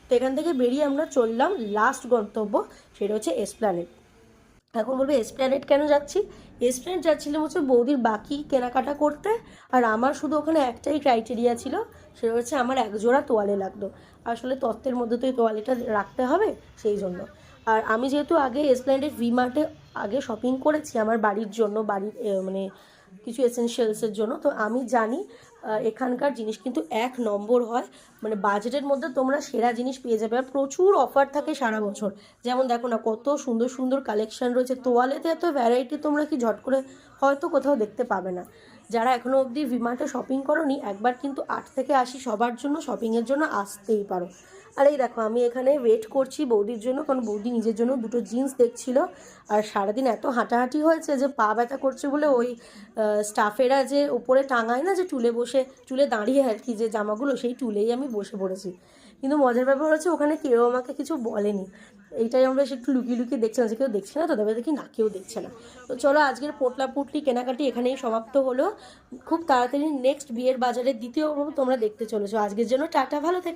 তো এখান থেকে বেরিয়ে আমরা চললাম লাস্ট গন্তব্য, সেটা হচ্ছে এসপ্ল্যানেড। এখন বলবে এসপ্ল্যানেড কেন যাচ্ছি? এসপ্ল্যানেড যাচ্ছিলাম হচ্ছে বৌদির বাকি কেনাকাটা করতে, আর আমার শুধু ওখানে একটাই ক্রাইটেরিয়া ছিল, সেটা হচ্ছে আমার এক জোড়া তোয়ালে লাগতো। আসলে তত্ত্বের মধ্যে তো এই তোয়ালেটা রাখতে হবে, সেই জন্য। আর আমি যেহেতু আগে এসপ্ল্যানেডের ভি মার্টে আগে শপিং করেছি আমার বাড়ির জন্য, বাড়ির মানে কিছু এসেনশিয়ালসের জন্য, তো আমি জানি এখানকার জিনিস কিন্তু এক নম্বর হয়। মানে বাজেটের মধ্যে তোমরা সেরা জিনিস পেয়ে যাবে, আর প্রচুর অফার থাকে সারা বছর। যেমন দেখো না, কত সুন্দর সুন্দর কালেকশন রয়েছে তোয়ালেতে, এত ভ্যারাইটি তোমরা কি ঝট করে হয়তো কোথাও দেখতে পাবে না। যারা এখনও অবধি ভিমার্টে শপিং করোনি, একবার কিন্তু 8 থেকে 80 সবার জন্য শপিংয়ের জন্য আসতেই পারো। আর এই দেখো, আমি এখানে ওয়েট করছি বৌদির জন্য, কারণ বৌদি নিজের জন্য দুটো জিন্স দেখছিল। আর সারাদিন এত হাঁটাহাঁটি হয়েছে যে পা ব্যথা করছে বলে ওই স্টাফেরা যে ওপরে টাঙায় না, যে টুলে বসে, টুলে দাঁড়িয়ে আর কি, যে জামাগুলো, সেই টুলেই আমি বসে পড়েছি। কিন্তু মজার ব্যাপার হচ্ছে ওখানে কেউ আমাকে কিছু বলেনি। এইটাই আমরা একটু লুকিয়ে লুকিয়ে দেখছিলাম যে কেউ দেখছে না তো, তবে দেখি না, কেউ দেখছে না। তো চলো, আজকের পোটলা পুটলি কেনাকাটি এখানেই সমাপ্ত হলো। খুব তাড়াতাড়ি নেক্সট বিয়ের বাজারের দ্বিতীয় পর্ব তোমরা দেখতে চলেছো। আজকের জন্য টাটা, ভালো থেকো।